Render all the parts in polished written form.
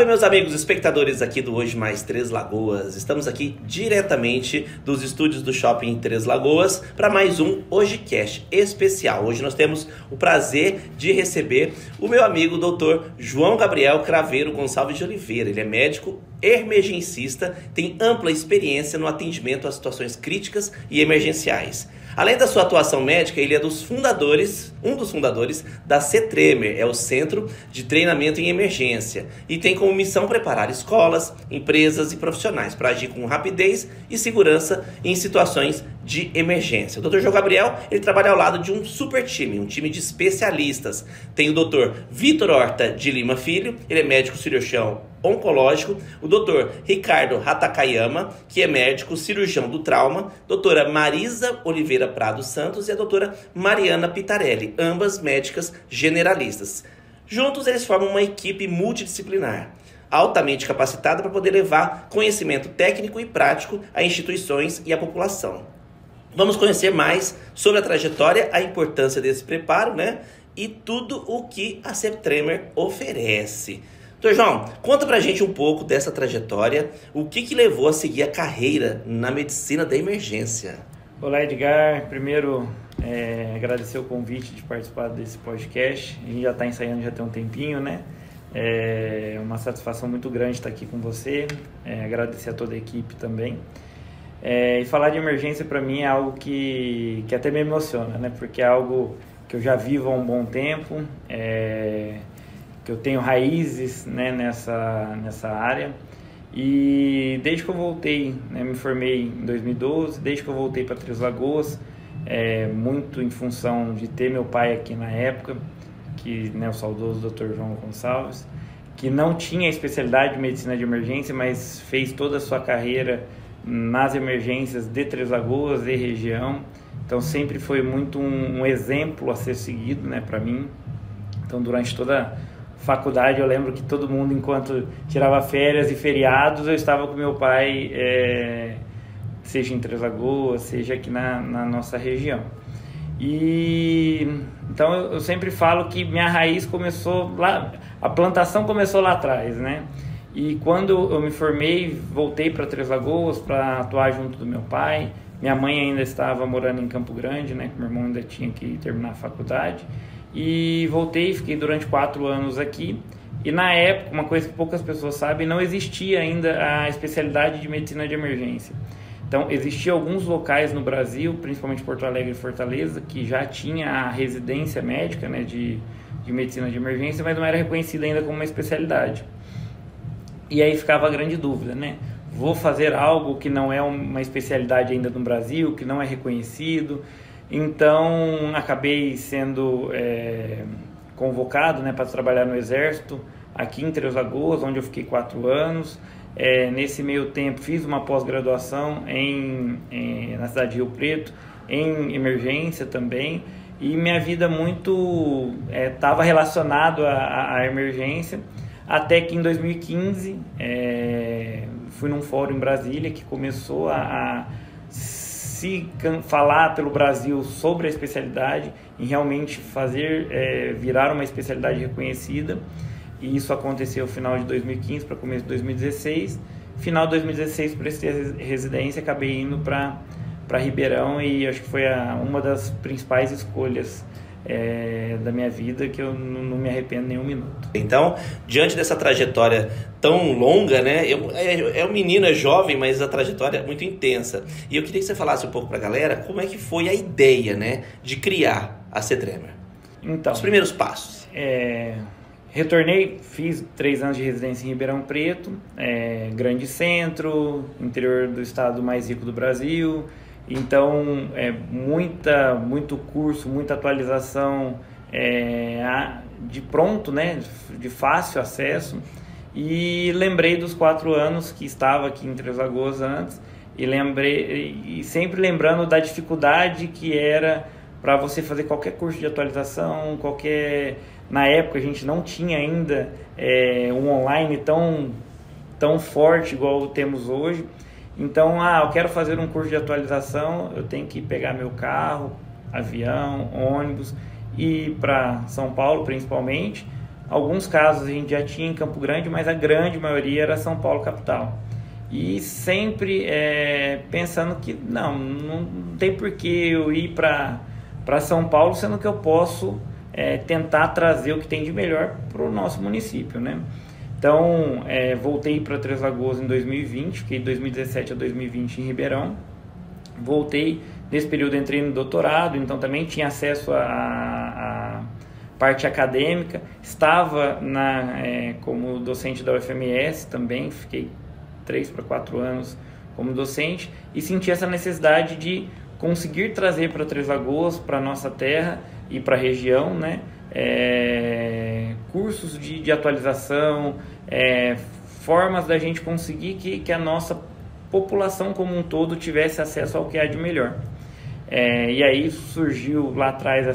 Salve, meus amigos espectadores aqui do Hoje Mais Três Lagoas. Estamos aqui diretamente dos estúdios do Shopping Três Lagoas para mais um HojeCast especial. Hoje nós temos o prazer de receber o meu amigo Dr. João Gabriel Craveiro Gonçalves de Oliveira. Ele é médico emergencista, tem ampla experiência no atendimento a situações críticas e emergenciais. Além da sua atuação médica, ele é um dos fundadores da CTremer, é o Centro de Treinamento em Emergência, e tem como missão preparar escolas, empresas e profissionais para agir com rapidez e segurança em situações de emergência. O Dr. João Gabriel, ele trabalha ao lado de um super time, um time de especialistas. Tem o Dr. Vitor Horta de Lima Filho, ele é médico cirurgião oncológico, o Dr. Ricardo Hatakayama, que é médico cirurgião do trauma, doutora Marisa Oliveira Prado Santos e a doutora Mariana Pitarelli, ambas médicas generalistas. Juntos eles formam uma equipe multidisciplinar, altamente capacitada para poder levar conhecimento técnico e prático a instituições e à população. Vamos conhecer mais sobre a trajetória, a importância desse preparo, e tudo o que a CTremer oferece. Doutor João, conta pra gente um pouco dessa trajetória, o que levou a seguir a carreira na medicina da emergência. Olá, Edgar. Primeiro, agradecer o convite de participar desse podcast. A gente já está ensaiando já tem um tempinho, É uma satisfação muito grande estar aqui com você. Agradecer a toda a equipe também. E falar de emergência para mim é algo que até me emociona, Porque é algo que eu já vivo há um bom tempo, que eu tenho raízes, nessa área. E desde que eu voltei, me formei em 2012, desde que eu voltei para Três Lagoas, muito em função de ter meu pai aqui na época, que, o saudoso Dr. João Gonçalves, que não tinha especialidade de medicina de emergência, mas fez toda a sua carreira nas emergências de Três Lagoas e região. Então sempre foi muito um exemplo a ser seguido, para mim. Então durante toda a faculdade eu lembro que todo mundo, enquanto tirava férias e feriados, eu estava com meu pai, seja em Três Lagoas, seja aqui na nossa região. E então eu sempre falo que minha raiz começou lá, a plantação começou lá atrás, E quando eu me formei, voltei para Três Lagoas para atuar junto do meu pai. Minha mãe ainda estava morando em Campo Grande, que meu irmão ainda tinha que terminar a faculdade. E voltei, fiquei durante 4 anos aqui. E na época, uma coisa que poucas pessoas sabem, não existia ainda a especialidade de medicina de emergência. Então, existiam alguns locais no Brasil, principalmente Porto Alegre e Fortaleza, que já tinha a residência médica, de medicina de emergência, mas não era reconhecida ainda como uma especialidade. E aí ficava a grande dúvida, Vou fazer algo que não é uma especialidade ainda no Brasil, que não é reconhecido. Então, acabei sendo convocado, para trabalhar no Exército, aqui em Três Lagoas, onde eu fiquei 4 anos. Nesse meio tempo, fiz uma pós-graduação na cidade de Rio Preto, em emergência também. E minha vida muito estava relacionado à emergência. Até que em 2015, fui num fórum em Brasília que começou a se falar pelo Brasil sobre a especialidade, em realmente fazer virar uma especialidade reconhecida. E isso aconteceu no final de 2015 para começo de 2016. Final de 2016, prestei a residência, acabei indo para Ribeirão e acho que foi uma das principais escolhas da minha vida, que eu não me arrependo nem um minuto. Então, diante dessa trajetória tão longa, o menino é jovem, mas a trajetória é muito intensa. E eu queria que você falasse um pouco para a galera como é que foi a ideia, de criar a CTremer. Então, os primeiros passos. Retornei, fiz 3 anos de residência em Ribeirão Preto, grande centro, interior do estado mais rico do Brasil. Então, muito curso, muita atualização de pronto, de fácil acesso. E lembrei dos 4 anos que estava aqui em Três Lagoas antes, e sempre lembrando da dificuldade que era para você fazer qualquer curso de atualização, Na época a gente não tinha ainda um online tão forte igual temos hoje. Então, eu quero fazer um curso de atualização, eu tenho que pegar meu carro, avião, ônibus, e ir para São Paulo principalmente, Alguns casos a gente já tinha em Campo Grande, mas a grande maioria era São Paulo capital. E sempre pensando que não tem por que eu ir para São Paulo, sendo que eu posso tentar trazer o que tem de melhor para o nosso município, né? Então, voltei para Três Lagoas em 2020, fiquei de 2017 a 2020 em Ribeirão. Voltei, nesse período entrei no doutorado, então também tinha acesso à parte acadêmica. Estava como docente da UFMS também, fiquei 3 para 4 anos como docente e senti essa necessidade de conseguir trazer para Três Lagoas, para a nossa terra e para a região, né, cursos de atualização, formas da gente conseguir que a nossa população como um todo tivesse acesso ao que há de melhor. E aí surgiu lá atrás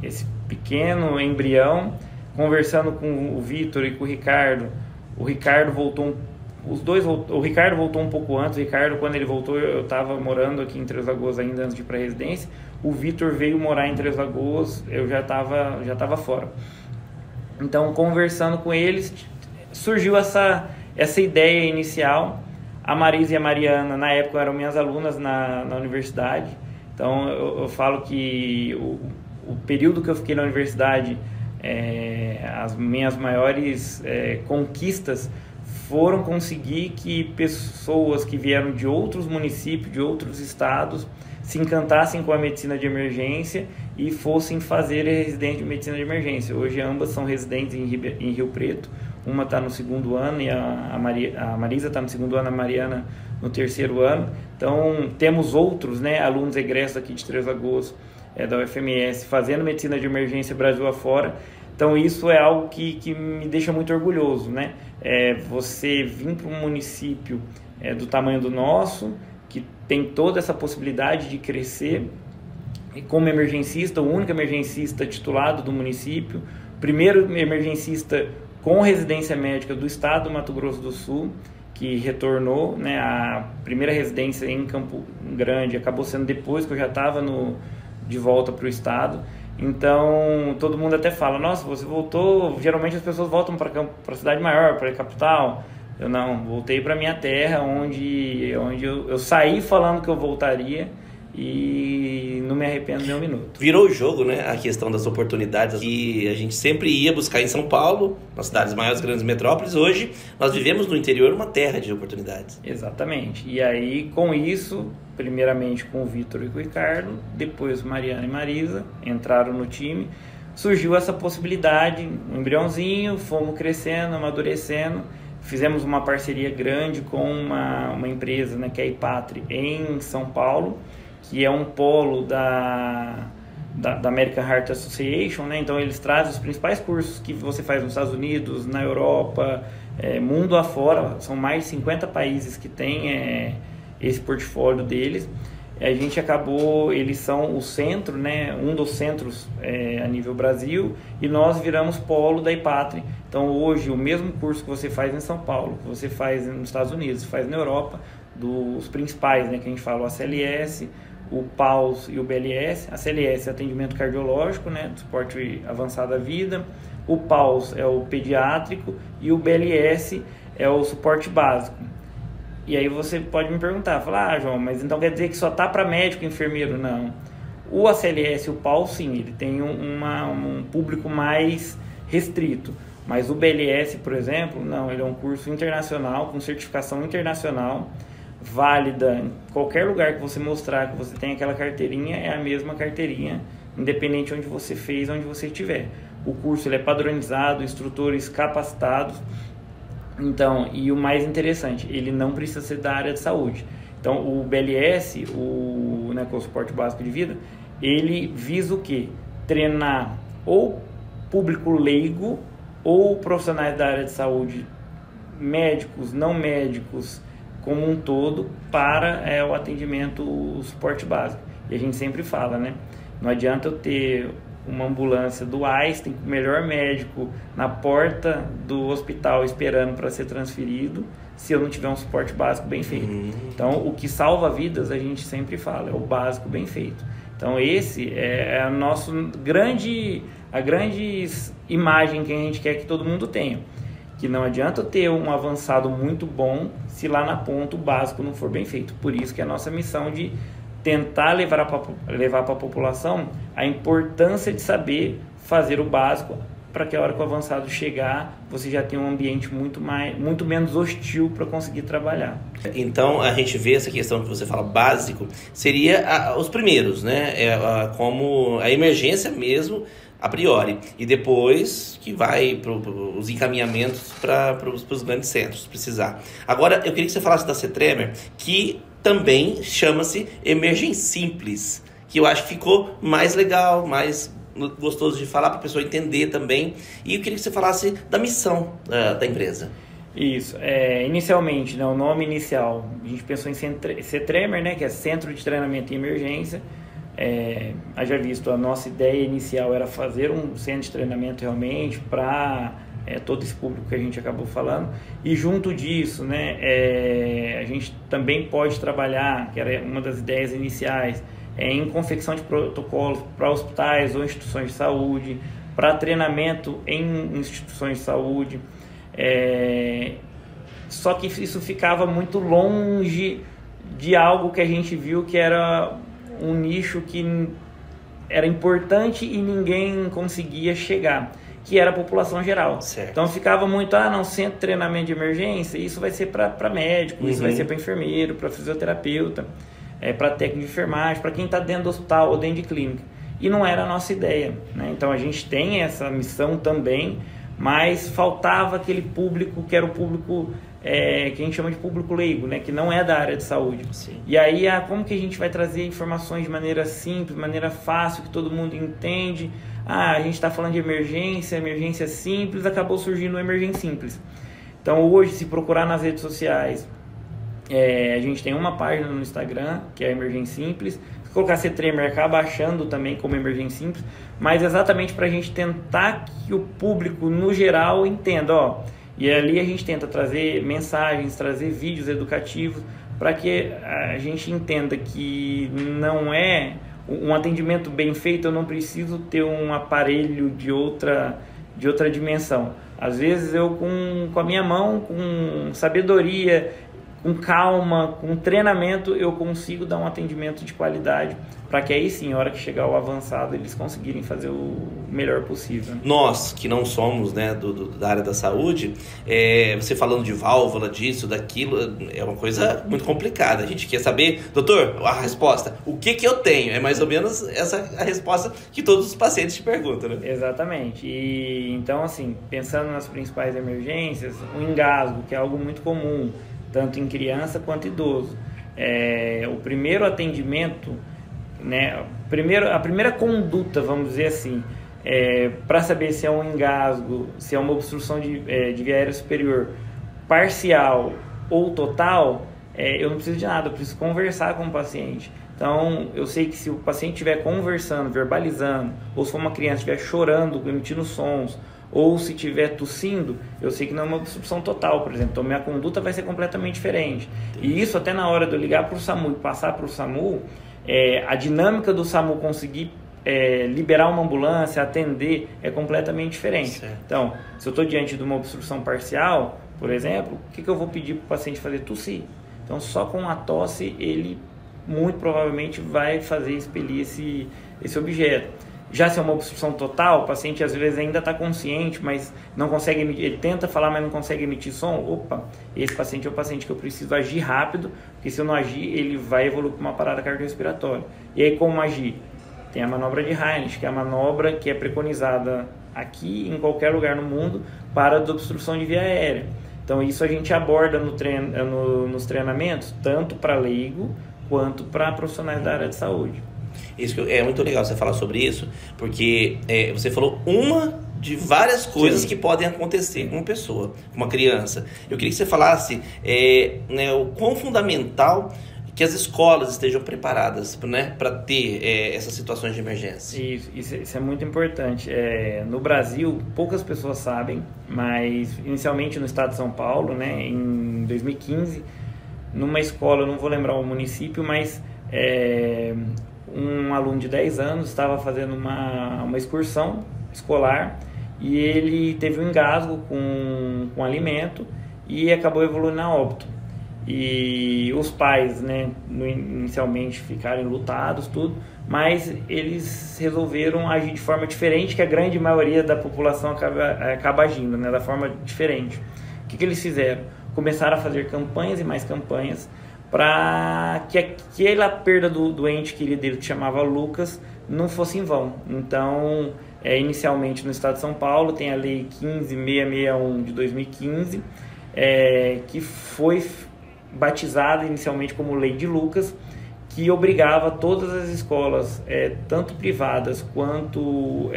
esse pequeno embrião, conversando com o Vitor e com o Ricardo. O Ricardo voltou o Ricardo voltou um pouco antes. O Ricardo, quando ele voltou, eu estava morando aqui em Três Lagoas ainda antes de ir para a residência. O Vitor veio morar em Três Lagoas, eu já estava fora. Então, conversando com eles, surgiu essa ideia inicial. A Marisa e a Mariana, na época, eram minhas alunas na universidade. Então, eu falo que o período que eu fiquei na universidade, as minhas maiores conquistas foram conseguir que pessoas que vieram de outros municípios, de outros estados, se encantassem com a medicina de emergência e fossem fazer residência de medicina de emergência. Hoje ambas são residentes em Rio Preto. Uma está no 2º ano e a Marisa está no 2º ano, a Mariana no 3º ano. Então temos outros, né, alunos egressos aqui de Três Lagoas, da UFMS, fazendo medicina de emergência Brasil afora. Então isso é algo que me deixa muito orgulhoso, né? Você vir para um município do tamanho do nosso, que tem toda essa possibilidade de crescer, e como emergencista, o único emergencista titulado do município, primeiro emergencista com residência médica do estado do Mato Grosso do Sul, que retornou, né? A primeira residência em Campo Grande acabou sendo depois que eu já estava de volta para o estado. Então, todo mundo até fala, nossa, você voltou, geralmente as pessoas voltam para a cidade maior, para a capital. Eu não, voltei para minha terra, onde eu saí falando que eu voltaria e não me arrependo nem um minuto. Virou o jogo, né? A questão das oportunidades que a gente sempre ia buscar em São Paulo, nas cidades maiores, grandes metrópoles. Hoje, nós vivemos no interior uma terra de oportunidades. Exatamente. E aí, com isso, primeiramente com o Vitor e com o Ricardo, depois Mariana e Marisa entraram no time. Surgiu essa possibilidade, um embriãozinho, fomos crescendo, amadurecendo. Fizemos uma parceria grande com uma empresa, né, que é a Ipatri, em São Paulo, que é um polo da American Heart Association, né? Então eles trazem os principais cursos que você faz nos Estados Unidos, na Europa, mundo afora. São mais de 50 países que tem esse portfólio deles. A gente acabou, eles são o centro, né? Um dos centros a nível Brasil, e nós viramos polo da Ipatri. Então hoje o mesmo curso que você faz em São Paulo, que você faz nos Estados Unidos, faz na Europa, dos principais, né? Que a gente fala, o ACLS, o PAUS e o BLS. A CLS é atendimento cardiológico, né, do suporte avançado à vida. O PAUS é o pediátrico e o BLS é o suporte básico. E aí você pode me perguntar, falar, João, mas então quer dizer que só tá para médico e enfermeiro? Não. O ACLS e o PAUS, sim, ele tem um público mais restrito. Mas o BLS, por exemplo, não, ele é um curso internacional, com certificação internacional, válida em qualquer lugar que você mostrar que você tem aquela carteirinha, é a mesma carteirinha, independente onde você fez, onde você estiver. O curso ele é padronizado, instrutores capacitados. Então, e o mais interessante, ele não precisa ser da área de saúde. Então, o BLS, né, que é o suporte básico de vida, ele visa o quê? Treinar ou público leigo ou profissionais da área de saúde, médicos, não médicos, como um todo, para o atendimento, o suporte básico. E a gente sempre fala, né? Não adianta eu ter uma ambulância do Einstein, o melhor médico na porta do hospital esperando para ser transferido, se eu não tiver um suporte básico bem feito. Então, o que salva vidas, a gente sempre fala, é o básico bem feito. Então esse é a grande imagem que a gente quer que todo mundo tenha. Que não adianta ter um avançado muito bom se lá na ponta o básico não for bem feito. Por isso que é a nossa missão de tentar levar para a população a importância de saber fazer o básico, para que a hora que o avançado chegar, você já tenha um ambiente muito menos hostil para conseguir trabalhar. Então, a gente vê essa questão que você fala básico, seria os primeiros, né? Como a emergência mesmo, a priori, e depois que vai para os encaminhamentos para os grandes centros, se precisar. Agora, eu queria que você falasse da CETREMER, que também chama-se Emergência Simples, que eu acho que ficou mais legal, mais gostoso de falar para a pessoa entender também. E eu queria que você falasse da missão da empresa. Isso, inicialmente, né, o nome inicial, a gente pensou em CETREMER, né, que é Centro de Treinamento em Emergência. Haja visto, a nossa ideia inicial era fazer um centro de treinamento realmente para todo esse público que a gente acabou falando, e junto disso, né, a gente também pode trabalhar, que era uma das ideias iniciais, em confecção de protocolos para hospitais ou instituições de saúde, para treinamento em instituições de saúde, só que isso ficava muito longe de algo que a gente viu que era um nicho que era importante e ninguém conseguia chegar, que era a população geral. Certo. Então ficava muito, centro de treinamento de emergência, isso vai ser para médico, isso vai ser para enfermeiro, para fisioterapeuta, para técnico de enfermagem, para quem está dentro do hospital ou dentro de clínica. E não era a nossa ideia, né? Então a gente tem essa missão também, mas faltava aquele público que era o público que a gente chama de público leigo, né? Que não é da área de saúde. Sim. E aí, como que a gente vai trazer informações de maneira simples, de maneira fácil, que todo mundo entende? A gente está falando de emergência simples, acabou surgindo o Emergência Simples. Então hoje, se procurar nas redes sociais, a gente tem uma página no Instagram, que é Emergência Simples. Se colocar CETREMER, acaba achando também como Emergência Simples, mas exatamente para a gente tentar que o público, no geral, entenda, e ali a gente tenta trazer mensagens, trazer vídeos educativos, para que a gente entenda que não é um atendimento bem feito, eu não preciso ter um aparelho de outra dimensão. Às vezes eu com a minha mão, com sabedoria, com calma, com treinamento, eu consigo dar um atendimento de qualidade, para que aí sim, na hora que chegar o avançado, eles conseguirem fazer o melhor possível. Nós, que não somos, né, da área da saúde, você falando de válvula, disso, daquilo, é uma coisa muito complicada. A gente quer saber, doutor, a resposta, o que eu tenho? É mais ou menos essa a resposta que todos os pacientes te perguntam, né? Exatamente. E então, assim, pensando nas principais emergências, o engasgo, que é algo muito comum, tanto em criança quanto idoso. O primeiro atendimento, né, a primeira conduta, vamos dizer assim, para saber se é um engasgo, se é uma obstrução de via aérea superior parcial ou total, eu não preciso de nada, eu preciso conversar com o paciente. Então, eu sei que se o paciente estiver conversando, verbalizando, ou se for uma criança estiver chorando, emitindo sons, ou se estiver tossindo, eu sei que não é uma obstrução total, por exemplo. Então, minha conduta vai ser completamente diferente. E isso, até na hora de eu ligar para o SAMU e passar para o SAMU, a dinâmica do SAMU conseguir liberar uma ambulância, atender, é completamente diferente. Certo. Então, se eu estou diante de uma obstrução parcial, por exemplo, o que eu vou pedir para o paciente fazer? Tossir. Então, só com a tosse, ele muito provavelmente vai fazer expelir esse objeto. Já se é uma obstrução total, o paciente às vezes ainda está consciente, mas não consegue emitir, ele tenta falar, mas não consegue emitir som. Opa, esse paciente é o paciente que eu preciso agir rápido, porque se eu não agir, ele vai evoluir para uma parada cardiorrespiratória. E aí, como agir? Tem a manobra de Heinrich, que é a manobra que é preconizada aqui em qualquer lugar no mundo para a obstrução de via aérea. Então, isso a gente aborda nos treinamentos, tanto para leigo quanto para profissionais da área de saúde. Isso é muito legal você falar sobre isso, porque você falou uma de várias coisas que podem acontecer com uma pessoa, com uma criança. Eu queria que você falasse o quão fundamental que as escolas estejam preparadas, né, para ter essas situações de emergência. Isso é muito importante. No Brasil, poucas pessoas sabem, mas inicialmente no estado de São Paulo, né, em 2015, numa escola, eu não vou lembrar o município, mas um aluno de 10 anos estava fazendo uma excursão escolar e ele teve um engasgo com alimento e acabou evoluindo a óbito. E os pais, né, inicialmente ficaram enlutados, tudo, mas eles resolveram agir de forma diferente, que a grande maioria da população acaba agindo, né, da forma diferente. O que eles fizeram? Começaram a fazer campanhas e mais campanhas para que aquela perda do ente querido dele, que chamava Lucas, não fosse em vão. Então, inicialmente no estado de São Paulo, tem a Lei 15.661 de 2015, que foi batizada inicialmente como Lei de Lucas, que obrigava todas as escolas, tanto privadas quanto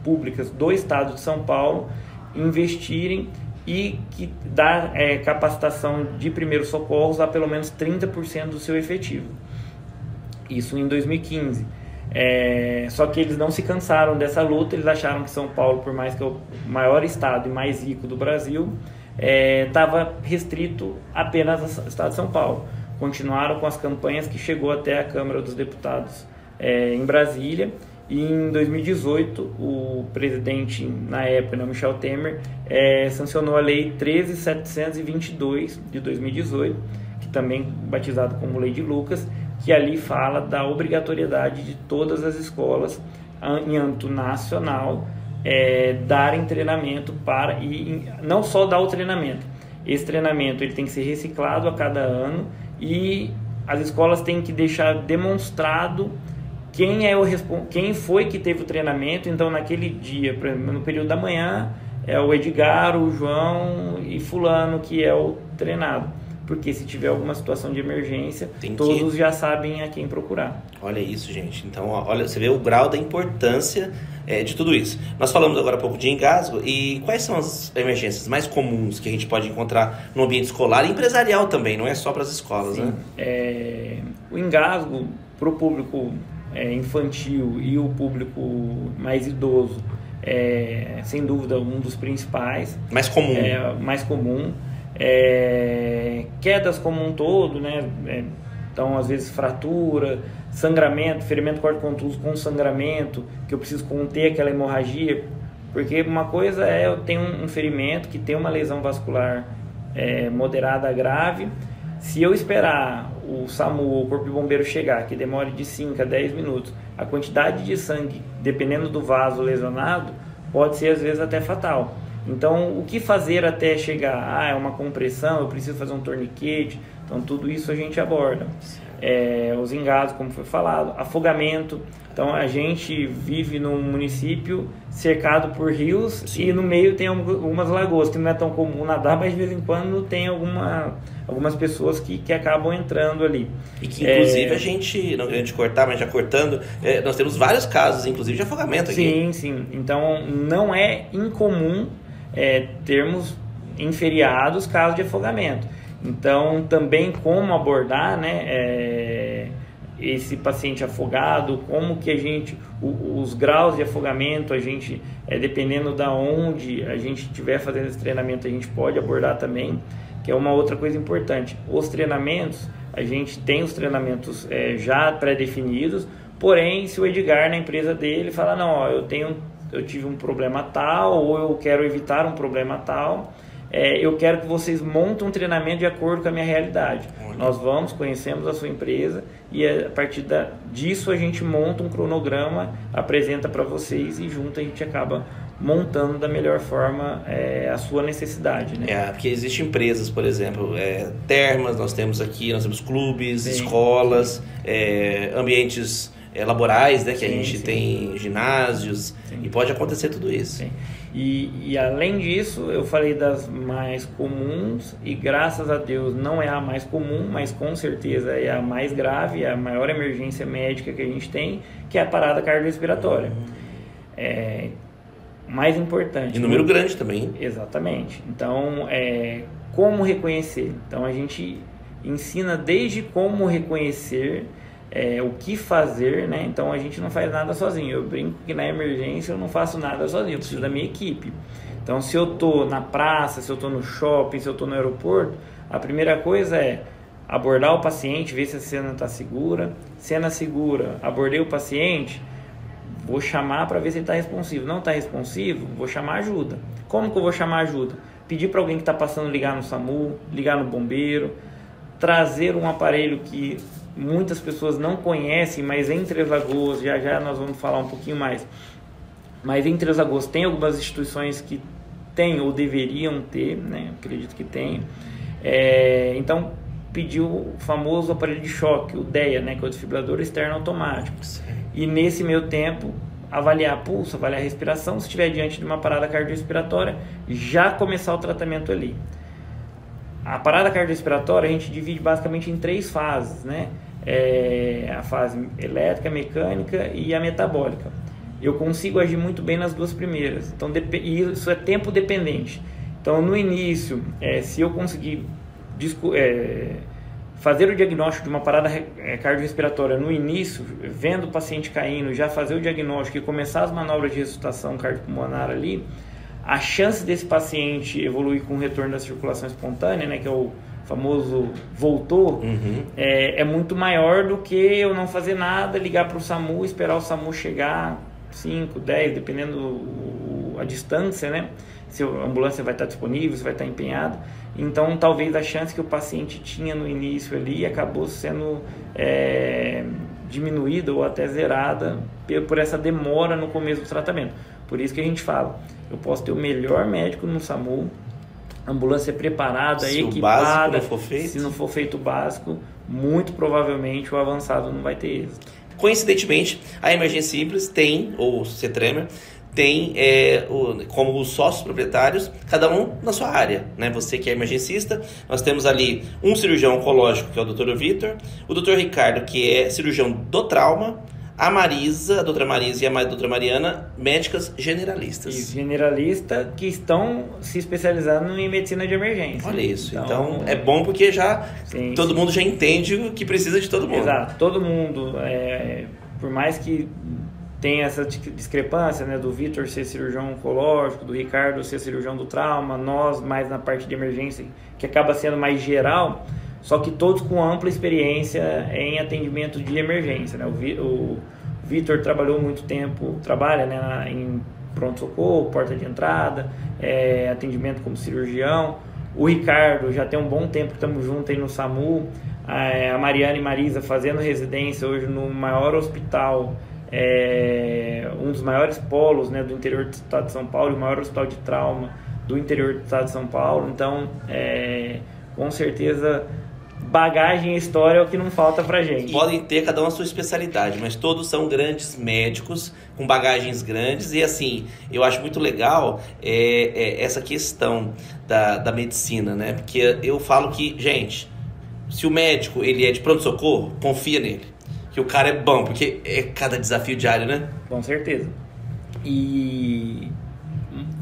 públicas do estado de São Paulo, investirem e que dar capacitação de primeiros socorros a pelo menos 30% do seu efetivo. Isso em 2015. Só que eles não se cansaram dessa luta, eles acharam que São Paulo, por mais que é o maior estado e mais rico do Brasil, estava restrito apenas ao estado de São Paulo. Continuaram com as campanhas que chegou até a Câmara dos Deputados em Brasília. E em 2018, o presidente, na época, Michel Temer, sancionou a Lei 13.722 de 2018, que também batizado como Lei de Lucas, que ali fala da obrigatoriedade de todas as escolas, em âmbito nacional, darem treinamento e não só dar o treinamento. Esse treinamento ele tem que ser reciclado a cada ano e as escolas têm que deixar demonstrado quem foi que teve o treinamento. Então, naquele dia, por exemplo, no período da manhã, é o Edgar, o João e fulano que é o treinado. Porque se tiver alguma situação de emergência, todos já sabem a quem procurar. Olha isso, gente. Então, olha, você vê o grau da importância de tudo isso. Nós falamos agora um pouco de engasgo, e quais são as emergências mais comuns que a gente pode encontrar no ambiente escolar e empresarial também, não é só para as escolas, sim, né? O engasgo para o público infantil e o público mais idoso sem dúvida um dos principais. Mais comum. Mais comum. Quedas como um todo, né? Então, às vezes, fratura, sangramento, ferimento corto-contuso com sangramento, que eu preciso conter aquela hemorragia, porque uma coisa eu tenho um ferimento que tem uma lesão vascular moderada a grave. Se eu esperar o SAMU ou o Corpo de Bombeiro chegar, que demore de 5 a 10 minutos, a quantidade de sangue, dependendo do vaso lesionado, pode ser às vezes até fatal. Então, o que fazer até chegar? É uma compressão, eu preciso fazer um torniquete. Então, tudo isso a gente aborda. Os engasgos, como foi falado, afogamento. Então, a gente vive num município cercado por rios. Sim. E no meio tem algumas lagoas, que não é tão comum nadar, mas de vez em quando tem algumas pessoas que acabam entrando ali. E que, inclusive, a gente, não querendo te cortar, mas já cortando, nós temos vários casos, inclusive, de afogamento aqui. Sim, sim. Então, não é incomum termos em feriados casos de afogamento. Então, também como abordar, né, esse paciente afogado, como que a gente, os graus de afogamento, a gente, dependendo da onde a gente estiver fazendo esse treinamento, a gente pode abordar também, que é uma outra coisa importante. Os treinamentos, a gente tem os treinamentos já pré-definidos, porém, se o Edgar, na empresa dele, fala, não, eu tive um problema tal, ou eu quero evitar um problema tal, eu quero que vocês montem um treinamento de acordo com a minha realidade. Olha. Nós conhecemos a sua empresa e a partir disso a gente monta um cronograma, apresenta para vocês e junto a gente acaba montando da melhor forma a sua necessidade, né? Porque existem empresas, por exemplo, termas, nós temos clubes, sim, escolas, ambientes laborais, né, que a gente tem ginásios, sim, e pode acontecer tudo isso. Sim. E além disso, eu falei das mais comuns e graças a Deus não é a mais comum, mas com certeza é a mais grave, é a maior emergência médica que a gente tem, que é a parada cardiorrespiratória. Mais importante. E número grande também. Exatamente. Então, como reconhecer? Então, a gente ensina desde como reconhecer, o que fazer, né? Então a gente não faz nada sozinho. Eu brinco que na emergência eu não faço nada sozinho, eu preciso da minha equipe. Então, se eu tô na praça, se eu tô no shopping, se eu tô no aeroporto, a primeira coisa abordar o paciente, ver se a cena está segura. Cena segura, abordei o paciente, vou chamar para ver se ele está responsivo. Não está responsivo, vou chamar ajuda. Como que eu vou chamar ajuda? Pedir para alguém que está passando ligar no SAMU, ligar no bombeiro, trazer um aparelho que muitas pessoas não conhecem, mas em Três Lagoas, já nós vamos falar um pouquinho mais, mas em Três Lagoas tem algumas instituições que têm ou deveriam ter, né? Acredito que tem. Então, pediu o famoso aparelho de choque, o DEA, né? Que é o desfibrilador externo automático. Sim. E nesse meio tempo, avaliar pulso, avaliar a respiração, se estiver diante de uma parada cardiorrespiratória, já começar o tratamento ali. A parada cardiorrespiratória a gente divide basicamente em 3 fases, né? A fase elétrica, mecânica e a metabólica. Eu consigo agir muito bem nas 2 primeiras, então isso é tempo dependente. Então no início, se eu conseguir fazer o diagnóstico de uma parada cardiorrespiratória no início, vendo o paciente caindo, já fazer o diagnóstico e começar as manobras de ressuscitação cardiopulmonar ali, a chance desse paciente evoluir com o retorno da circulação espontânea, né, que é o famoso voltou, é muito maior do que eu não fazer nada, ligar para o SAMU, esperar o SAMU chegar 5, 10, dependendo a distância, né? Se a ambulância vai estar disponível, se vai estar empenhada. Então, talvez a chance que o paciente tinha no início ali acabou sendo diminuída ou até zerada por essa demora no começo do tratamento. Por isso que a gente fala, eu posso ter o melhor médico no SAMU, ambulância preparada, equipada, se não for feito o básico, muito provavelmente o avançado não vai ter êxito. Coincidentemente, a Emergência Simples tem, ou CTREMER, tem como os sócios proprietários, cada um na sua área, né? Você que é emergencista, nós temos ali um cirurgião oncológico, que é o Dr. Vitor, o Dr. Ricardo, que é cirurgião do trauma, a Marisa, a doutora Marisa e a doutora Mariana, médicas generalistas. E generalista que estão se especializando em medicina de emergência. Olha isso, então é bom porque todo mundo já entende o que precisa de todo mundo. Exato, todo mundo, por mais que tenha essa discrepância, né, do Vitor ser cirurgião oncológico, do Ricardo ser cirurgião do trauma, nós mais na parte de emergência, que acaba sendo mais geral, só que todos com ampla experiência em atendimento de emergência, né? O Vitor trabalhou muito tempo, trabalha, né, em pronto-socorro, porta de entrada, atendimento como cirurgião. O Ricardo já tem um bom tempo que estamos juntos aí no SAMU. A Mariana e Marisa fazendo residência hoje no maior hospital, um dos maiores polos, né, do interior do estado de São Paulo, o maior hospital de trauma do interior do estado de São Paulo. Então, com certeza, bagagem e história é o que não falta pra gente. Podem ter cada um a sua especialidade, mas todos são grandes médicos, com bagagens grandes. E assim, eu acho muito legal essa questão da medicina, né? Porque eu falo que, gente, se o médico ele é de pronto-socorro, confia nele, que o cara é bom, porque é cada desafio diário, né? Com certeza. E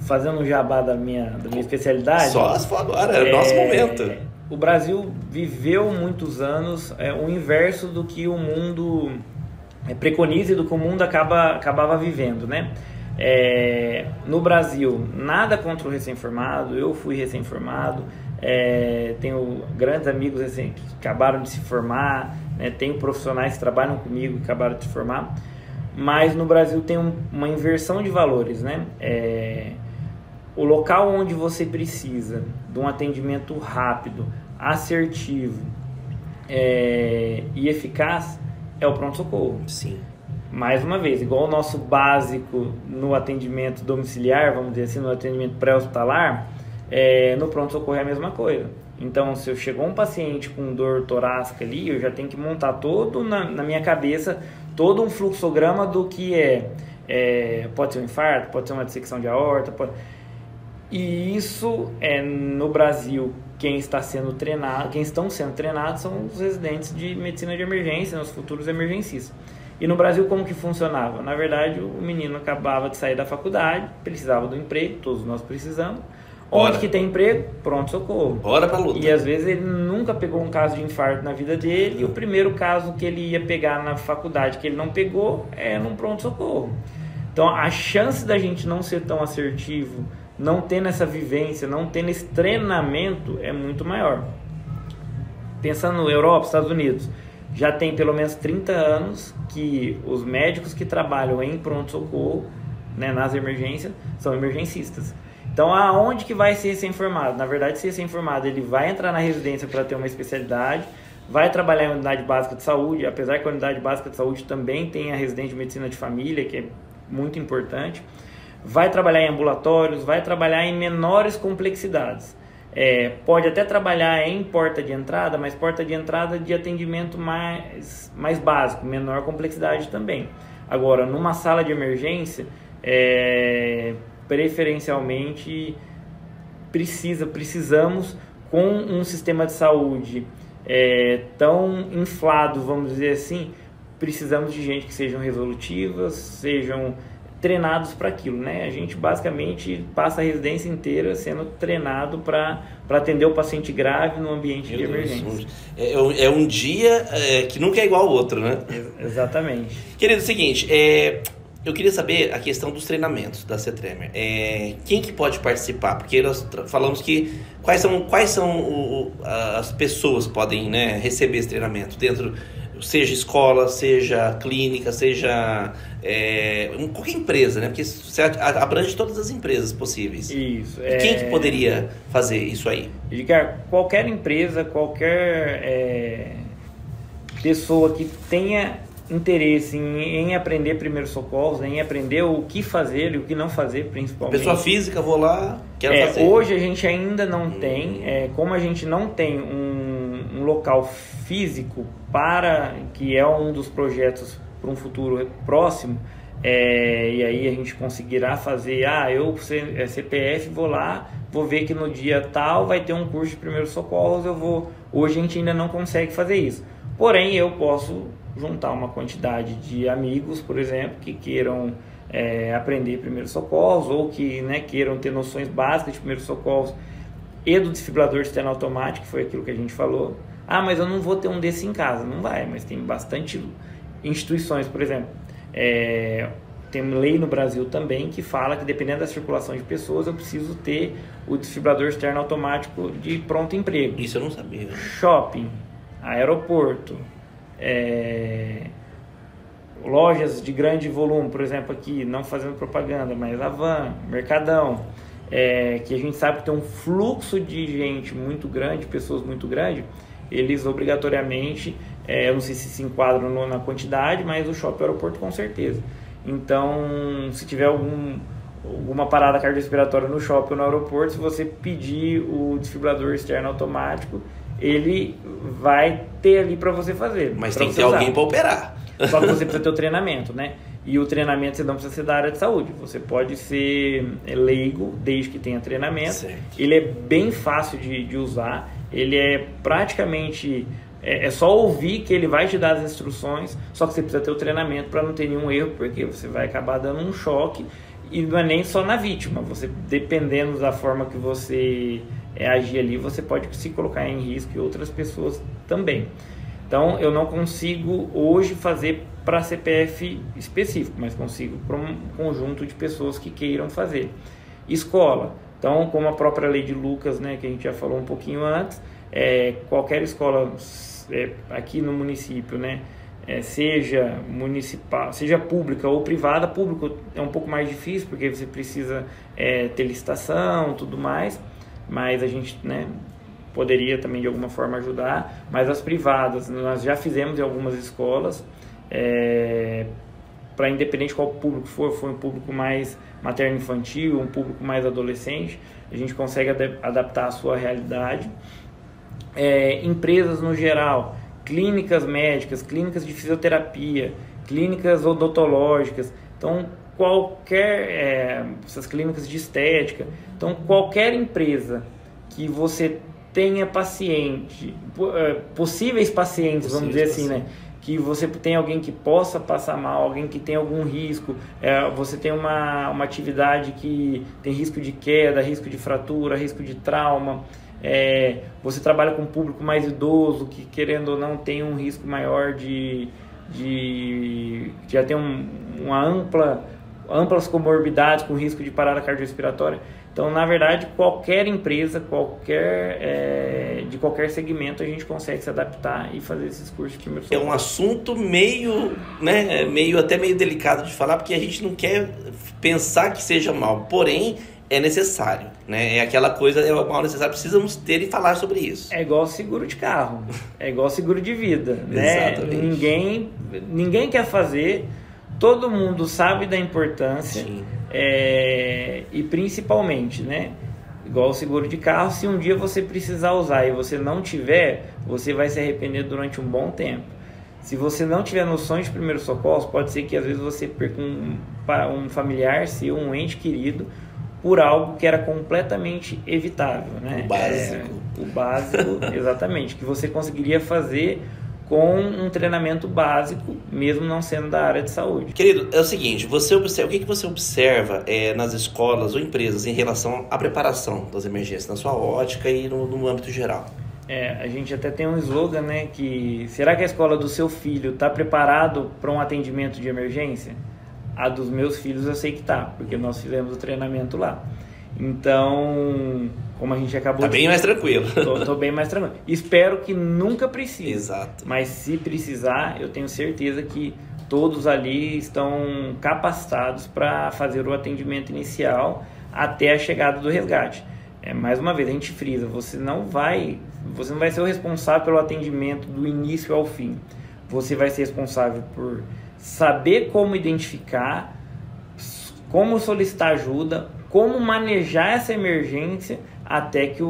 fazendo um jabá da minha especialidade... Só se for agora, é o nosso momento. O Brasil viveu muitos anos o inverso do que o mundo preconiza e do que o mundo acabava vivendo, né? No Brasil, nada contra o recém-formado, eu fui recém-formado, tenho grandes amigos assim, que acabaram de se formar, né? Tenho profissionais que trabalham comigo que acabaram de se formar, mas no Brasil tem uma inversão de valores, né? O local onde você precisa de um atendimento rápido, assertivo e eficaz é o pronto-socorro. Sim. Mais uma vez, igual o nosso básico no atendimento domiciliar, vamos dizer assim, no atendimento pré-hospitalar, no pronto-socorro é a mesma coisa. Então, se chegou um paciente com dor torácica ali, eu já tenho que montar todo na minha cabeça, todo um fluxograma do que pode ser um infarto, pode ser uma dissecção de aorta, E isso no Brasil, quem estão sendo treinados são os residentes de medicina de emergência, os futuros emergencistas. E no Brasil como que funcionava? Na verdade, o menino acabava de sair da faculdade, precisava do emprego, todos nós precisamos. Onde que tem emprego? Pronto-socorro. Bora pra luta. E às vezes ele nunca pegou um caso de infarto na vida dele, e o primeiro caso que ele ia pegar na faculdade que ele não pegou é num pronto-socorro. Então a chance da gente não ser tão assertivo, não tendo essa vivência, não tendo esse treinamento é muito maior. pensando na Europa, Estados Unidos, já tem pelo menos 30 anos que os médicos que trabalham em pronto-socorro, né, nas emergências, são emergencistas. Então, aonde que vai ser recém-formado? Na verdade, se recém-formado, ele vai entrar na residência para ter uma especialidade, vai trabalhar em unidade básica de saúde, apesar que a unidade básica de saúde também tem a residência de medicina de família, que é muito importante, vai trabalhar em ambulatórios, vai trabalhar em menores complexidades. Pode até trabalhar em porta de entrada, mas porta de entrada de atendimento mais básico, menor complexidade também. Agora, numa sala de emergência, preferencialmente precisamos, com um sistema de saúde tão inflado, vamos dizer assim, precisamos de gente que sejam resolutivas, sejam treinados para aquilo, né? A gente basicamente passa a residência inteira sendo treinado para atender o paciente grave no ambiente de emergência. É um dia que nunca é igual ao outro, né? Exatamente. Querido, é o seguinte, eu queria saber a questão dos treinamentos da CETREMER. Quem que pode participar? Porque nós falamos que quais são as pessoas que podem, né, receber esse treinamento dentro, seja escola, seja clínica, seja qualquer empresa, né? Porque você abrange todas as empresas possíveis. Isso. E quem que poderia fazer isso aí? Edgar, qualquer empresa, qualquer pessoa que tenha interesse em aprender primeiros socorros, em aprender o que fazer e o que não fazer, principalmente. Pessoa física, vou lá, quero fazer. Hoje a gente ainda não tem, como a gente não tem um local físico que é um dos projetos para um futuro próximo, e aí a gente conseguirá fazer, eu CPF, vou lá, vou ver que no dia tal vai ter um curso de primeiros socorros, hoje a gente ainda não consegue fazer isso. Porém, eu posso juntar uma quantidade de amigos, por exemplo, que queiram aprender primeiros socorros ou que, né, queiram ter noções básicas de primeiros socorros e do desfibrilador externo automático, que foi aquilo que a gente falou. Mas eu não vou ter um desse em casa. Não vai, mas tem bastante instituições, por exemplo. Tem lei no Brasil também que fala que, dependendo da circulação de pessoas, eu preciso ter o desfibrilador externo automático de pronto emprego. Isso eu não sabia. Shopping, aeroporto, lojas de grande volume, por exemplo, aqui, não fazendo propaganda, mas Havan, Mercadão, que a gente sabe que tem um fluxo de gente muito grande, pessoas muito grande, eles obrigatoriamente, eu não sei se enquadram na quantidade, mas o shopping e o aeroporto com certeza. Então, se tiver alguma parada cardiorrespiratória no shopping ou no aeroporto, se você pedir o desfibrilador externo automático, ele vai ter ali para você fazer. Mas tem que ter alguém para operar. Só que você precisa ter o treinamento, né? E o treinamento você não precisa ser da área de saúde. Você pode ser leigo, desde que tenha treinamento. Certo. Ele é bem fácil de usar. Ele é praticamente... É só ouvir que ele vai te dar as instruções, só que você precisa ter o treinamento para não ter nenhum erro, porque você vai acabar dando um choque, e não é nem só na vítima. Você, dependendo da forma que você agir ali, você pode se colocar em risco e outras pessoas também. Então, eu não consigo hoje fazer para CPF específico, mas consigo para um conjunto de pessoas que queiram fazer. Escola. Então, como a própria lei de Lucas, né, que a gente já falou um pouquinho antes, qualquer escola aqui no município, né, seja municipal, seja pública ou privada, público é um pouco mais difícil, porque você precisa ter licitação, tudo mais, mas a gente, né, poderia também de alguma forma ajudar. Mas as privadas, nós já fizemos em algumas escolas, para independente qual público for um público mais materno-infantil, um público mais adolescente, a gente consegue adaptar a sua realidade. Empresas no geral, clínicas médicas, clínicas de fisioterapia, clínicas odontológicas, então essas clínicas de estética, então qualquer empresa que você tenha possíveis pacientes, vamos dizer assim, né? Que você tem alguém que possa passar mal, alguém que tem algum risco, você tem uma atividade que tem risco de queda, risco de fratura, risco de trauma, você trabalha com um público mais idoso, que querendo ou não tem um risco maior de já ter uma ampla amplas comorbidades com risco de parada cardiorrespiratória. Então, na verdade, qualquer empresa, de qualquer segmento, a gente consegue se adaptar e fazer esses cursos de primeiro socorro. É um assunto meio delicado de falar, porque a gente não quer pensar que seja mal, porém é necessário, né? É aquela coisa, é o mal necessário, precisamos ter e falar sobre isso. É igual seguro de carro, é igual seguro de vida, né? Exatamente. Ninguém quer fazer, todo mundo sabe da importância. Sim. E principalmente, né? Igual o seguro de carro, se um dia você precisar usar e você não tiver, você vai se arrepender durante um bom tempo. Se você não tiver noções de primeiros socorros, pode ser que às vezes você perca um familiar seu, um ente querido, por algo que era completamente evitável, né? O básico. O básico, exatamente, que você conseguiria fazer com um treinamento básico, mesmo não sendo da área de saúde. Querido, é o seguinte, o que você observa nas escolas ou empresas em relação à preparação das emergências, na sua ótica e no âmbito geral? A gente até tem um slogan, né, que será que a escola do seu filho está preparado para um atendimento de emergência? A dos meus filhos eu sei que tá, porque nós fizemos o treinamento lá. Então, como a gente acabou... Tá bem mais tranquilo. Tô bem mais tranquilo. Espero que nunca precise. Exato. Mas se precisar, eu tenho certeza que todos ali estão capacitados para fazer o atendimento inicial até a chegada do resgate. Mais uma vez, a gente frisa, você não vai ser o responsável pelo atendimento do início ao fim. Você vai ser responsável por saber como identificar, como solicitar ajuda, como manejar essa emergência até que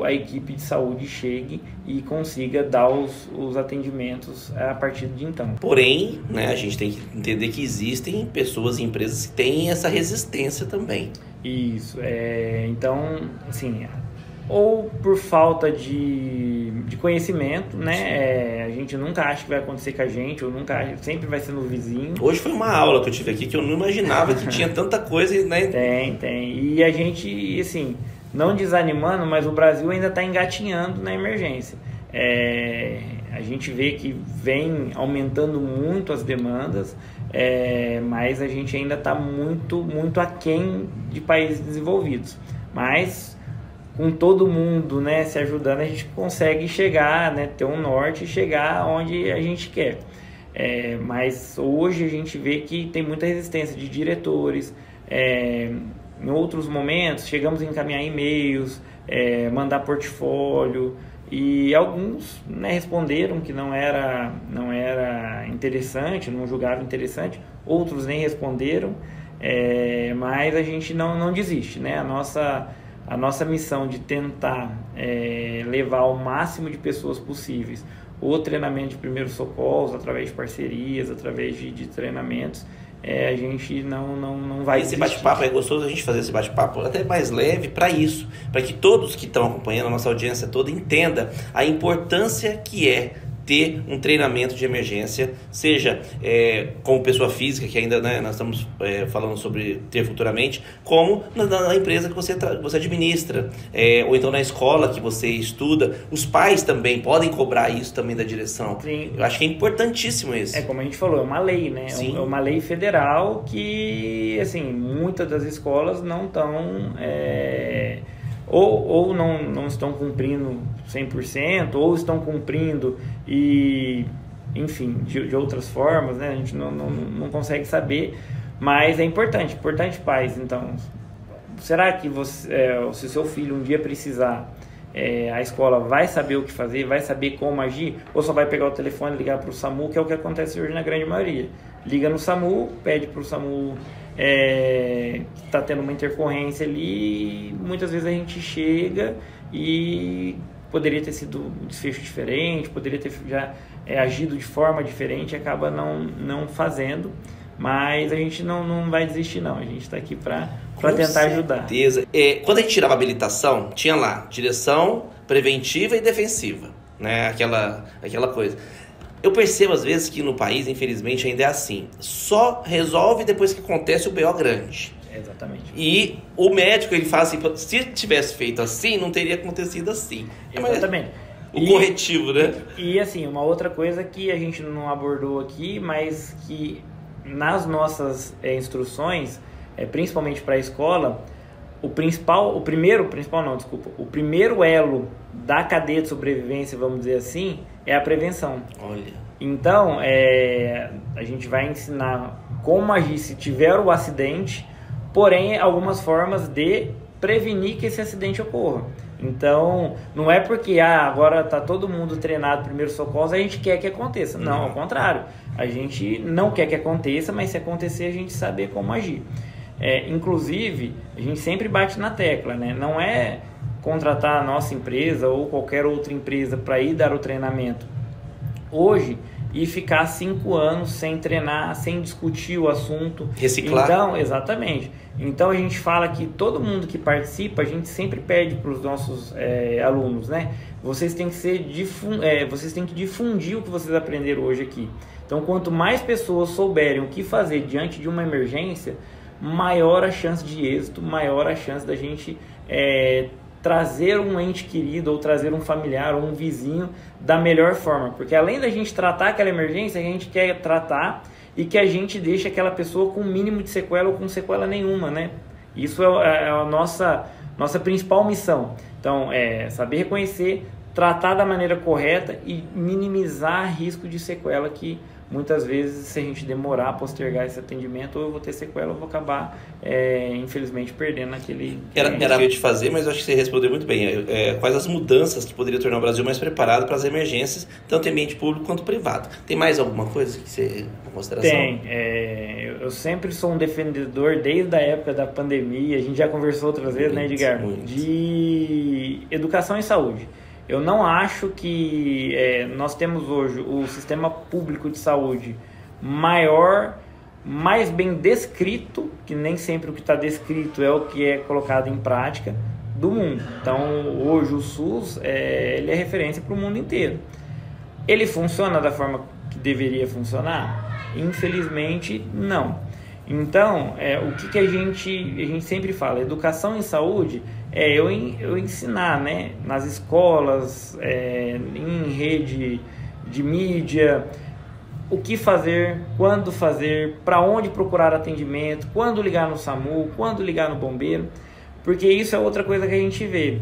a equipe de saúde chegue e consiga dar os atendimentos a partir de então. Porém, né, a gente tem que entender que existem pessoas e empresas que têm essa resistência também. Isso, então, assim, ou por falta de conhecimento, né? A gente nunca acha que vai acontecer com a gente, ou nunca acha, sempre vai ser no vizinho. Hoje foi uma aula que eu tive aqui que eu não imaginava que tinha tanta coisa, né? Tem. E a gente, assim, não desanimando, mas o Brasil ainda está engatinhando na emergência. A gente vê que vem aumentando muito as demandas, mas a gente ainda está muito, muito aquém de países desenvolvidos. Mas com todo mundo, né, se ajudando, a gente consegue chegar, né, ter um norte e chegar onde a gente quer. Mas hoje a gente vê que tem muita resistência de diretores. Em outros momentos, chegamos a encaminhar e-mails, mandar portfólio, e alguns, né, responderam que não era interessante, não julgavam interessante, outros nem responderam, mas a gente não desiste, né? A nossa missão de tentar levar ao máximo de pessoas possíveis o treinamento de primeiros socorros, através de parcerias, através de treinamentos, a gente não vai desistir. Esse bate-papo é gostoso a gente fazer esse bate-papo até mais leve para isso, para que todos que estão acompanhando, a nossa audiência toda, entenda a importância que é ter um treinamento de emergência, seja como pessoa física, que ainda, né, nós estamos falando sobre ter futuramente, como na empresa que você administra, ou então na escola que você estuda. Os pais também podem cobrar isso também da direção. Sim. Eu acho que é importantíssimo isso. Como a gente falou, é uma lei, né? Sim. É uma lei federal que, assim, muitas das escolas não estão... ou não estão cumprindo 100%, ou estão cumprindo e, enfim, de outras formas, né? A gente não consegue saber, mas é importante, pais. Então, será que se seu filho um dia precisar, a escola vai saber o que fazer, vai saber como agir, ou só vai pegar o telefone e ligar para o SAMU, que é o que acontece hoje na grande maioria? Liga no SAMU, pede para o SAMU... está tendo uma intercorrência ali, muitas vezes a gente chega e poderia ter sido um desfecho diferente, poderia ter já agido de forma diferente, acaba não fazendo, mas a gente não vai desistir não, a gente está aqui para tentar ajudar. Com certeza. Quando a gente tirava a habilitação, tinha lá direção preventiva e defensiva, né? Aquela coisa. Eu percebo às vezes que no país, infelizmente, ainda é assim. Só resolve depois que acontece o BO grande. Exatamente. E o médico, ele fala assim, se tivesse feito assim, não teria acontecido assim. Exatamente. Corretivo, né? E assim, uma outra coisa que a gente não abordou aqui, mas que nas nossas instruções, principalmente para a escola, o primeiro elo da cadeia de sobrevivência, vamos dizer assim, é a prevenção. Olha. Então, a gente vai ensinar como agir se tiver o acidente, porém, algumas formas de prevenir que esse acidente ocorra. Então, não é porque agora está todo mundo treinado primeiros socorros, a gente quer que aconteça. Não, ao contrário. A gente não quer que aconteça, mas se acontecer, a gente saber como agir. Inclusive, a gente sempre bate na tecla, né? Não é contratar a nossa empresa ou qualquer outra empresa para ir dar o treinamento hoje e ficar 5 anos sem treinar, sem discutir o assunto. Reciclar. Então, exatamente. Então, a gente fala que todo mundo que participa, a gente sempre pede para os nossos alunos, né? Vocês têm que difundir o que vocês aprenderam hoje aqui. Então, quanto mais pessoas souberem o que fazer diante de uma emergência, maior a chance de êxito, maior a chance da gente trazer um ente querido ou trazer um familiar ou um vizinho da melhor forma. Porque além da gente tratar aquela emergência, a gente quer tratar e que a gente deixe aquela pessoa com o mínimo de sequela ou com sequela nenhuma, né? Isso é a nossa principal missão. Então, saber reconhecer, tratar da maneira correta e minimizar risco de sequela que muitas vezes, se a gente demorar a postergar esse atendimento, ou eu vou ter sequela, eu vou acabar, infelizmente, perdendo aquele... Era o que eu ia te fazer, mas eu acho que você respondeu muito bem. Quais as mudanças que poderiam tornar o Brasil mais preparado para as emergências, tanto em ambiente público quanto privado? Tem mais alguma coisa que você... em consideração? Tem. Eu sempre sou um defendedor, desde a época da pandemia, a gente já conversou outras vezes, né, Edgar? De educação e saúde. Eu não acho que nós temos hoje o sistema público de saúde maior, mais bem descrito, que nem sempre o que está descrito é o que é colocado em prática, do mundo. Então, hoje o SUS ele é referência para o mundo inteiro. Ele funciona da forma que deveria funcionar? Infelizmente, não. Então, o que a gente sempre fala? Educação em saúde eu ensinar, né, nas escolas, em rede de mídia, o que fazer, quando fazer, para onde procurar atendimento, quando ligar no SAMU, quando ligar no bombeiro, porque isso é outra coisa que a gente vê.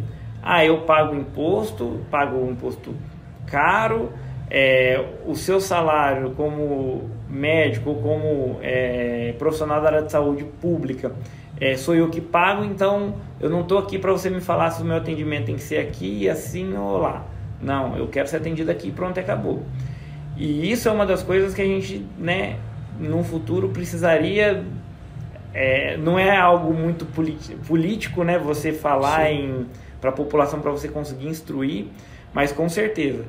Eu pago um imposto caro, o seu salário como médico ou como profissional da área de saúde pública, sou eu que pago, então eu não estou aqui para você me falar se o meu atendimento tem que ser aqui, assim ou lá. Não, eu quero ser atendido aqui e pronto, acabou. E isso é uma das coisas que a gente, né, no futuro precisaria... não é algo muito político, né, você falar para a população, para você conseguir instruir, mas com certeza,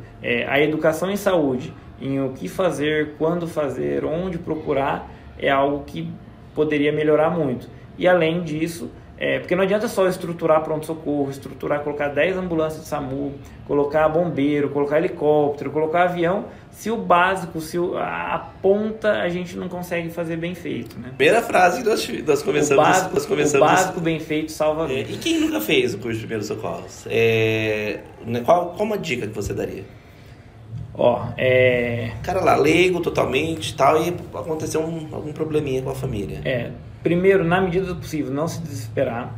a educação em saúde, em o que fazer, quando fazer, onde procurar, é algo que poderia melhorar muito. E além disso, porque não adianta só estruturar pronto-socorro, colocar 10 ambulâncias de SAMU, colocar bombeiro, colocar helicóptero, colocar avião, se o básico, a ponta a gente não consegue fazer bem feito, né? Primeira frase que nós começamos. O básico bem feito salva vidas. E quem nunca fez o curso de primeiros socorros? Qual uma dica que você daria? Cara lá, leigo totalmente e tal, e aconteceu algum probleminha com a família. Primeiro, na medida do possível, não se desesperar,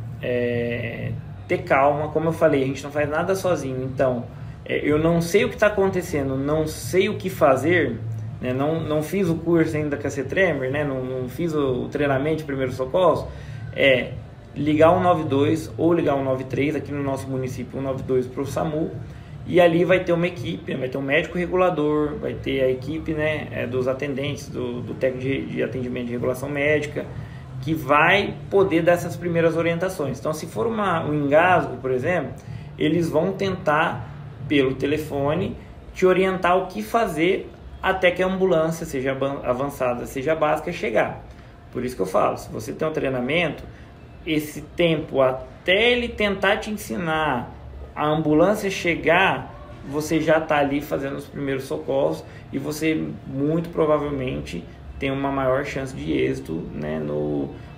ter calma. Como eu falei, a gente não faz nada sozinho, então eu não sei o que está acontecendo, não sei o que fazer, né? Não fiz o curso ainda com a CETREMER, né? Não fiz o treinamento de primeiros socorros, ligar o 192 ou ligar o 193, aqui no nosso município, o 192 para o SAMU, e ali vai ter uma equipe, vai ter um médico regulador, vai ter a equipe, né, dos atendentes, do técnico de atendimento de regulação médica, que vai poder dar essas primeiras orientações. Então, se for um engasgo, por exemplo, eles vão tentar, pelo telefone, te orientar o que fazer até que a ambulância, seja avançada, seja básica, chegar. Por isso que eu falo, se você tem um treinamento, esse tempo até ele tentar te ensinar, a ambulância chegar, você já está ali fazendo os primeiros socorros e você muito provavelmente tem uma maior chance de êxito, né?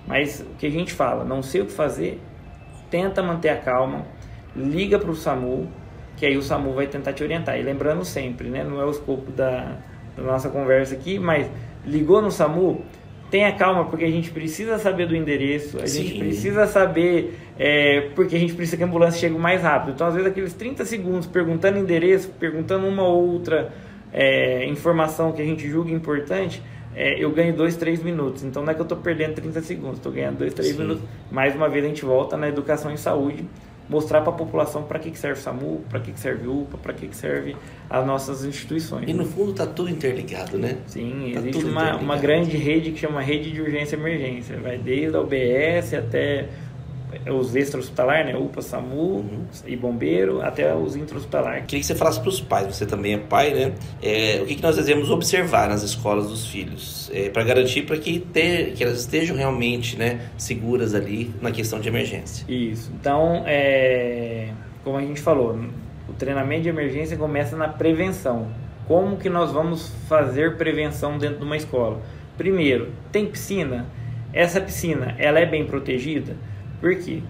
Mas o que a gente fala, não sei o que fazer, tenta manter a calma, liga para o SAMU, que aí o SAMU vai tentar te orientar. E lembrando sempre, né? Não é o escopo da nossa conversa aqui, mas ligou no SAMU, tenha calma, porque a gente precisa saber do endereço, a gente Sim. precisa saber, porque a gente precisa que a ambulância chegue mais rápido. Então, às vezes, aqueles 30 segundos perguntando endereço, perguntando uma ou outra informação que a gente julga importante, eu ganho 2, 3 minutos. Então, não é que eu estou perdendo 30 segundos, estou ganhando 2, 3 minutos. Mais uma vez, a gente volta na educação em saúde, mostrar para a população para que serve o SAMU, para que serve o UPA, para que serve as nossas instituições. E no fundo está tudo interligado, né? Sim, tá existe uma grande rede que chama rede de urgência e emergência. Vai desde a UBS até os extra-hospitalar, né? UPA, SAMU e bombeiro, até os intra-hospitalar. Queria que você falasse para os pais, você também é pai, né? O que nós devemos observar nas escolas dos filhos para garantir que elas estejam realmente, né, seguras ali na questão de emergência. Isso. Então, como a gente falou, o treinamento de emergência começa na prevenção. Como que nós vamos fazer prevenção dentro de uma escola? Primeiro, tem piscina? Essa piscina, ela é bem protegida? Por quê?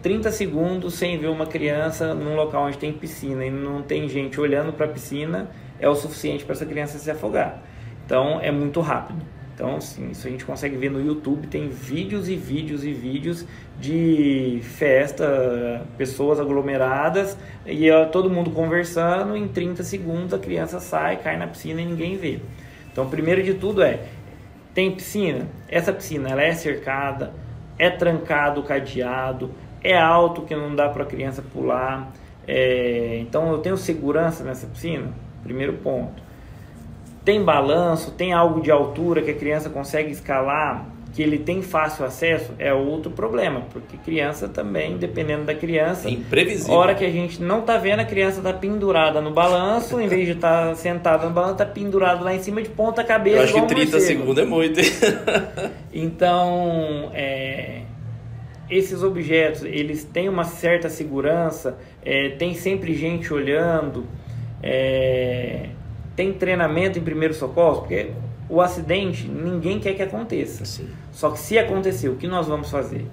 30 segundos sem ver uma criança num local onde tem piscina e não tem gente olhando para a piscina é o suficiente para essa criança se afogar. Então, é muito rápido. Então, assim, isso a gente consegue ver no YouTube, tem vídeos e vídeos e vídeos de festa, pessoas aglomeradas e todo mundo conversando, em 30 segundos a criança sai, cai na piscina e ninguém vê. Então, primeiro de tudo tem piscina? Essa piscina ela é cercada, é trancado o cadeado, é alto que não dá para a criança pular, então eu tenho segurança nessa piscina? Primeiro ponto. Tem balanço, tem algo de altura que a criança consegue escalar, que ele tem fácil acesso, é outro problema, porque criança também, dependendo da criança, imprevisível. Hora que a gente não tá vendo, a criança tá pendurada no balanço, em vez de estar sentada no balanço, tá pendurada lá em cima de ponta cabeça. Eu acho que 30 segundos é muito. Então, esses objetos, eles têm uma certa segurança, tem sempre gente olhando, tem treinamento em primeiros socorros, porque o acidente ninguém quer que aconteça. Sim. Só que se acontecer, o que nós vamos fazer?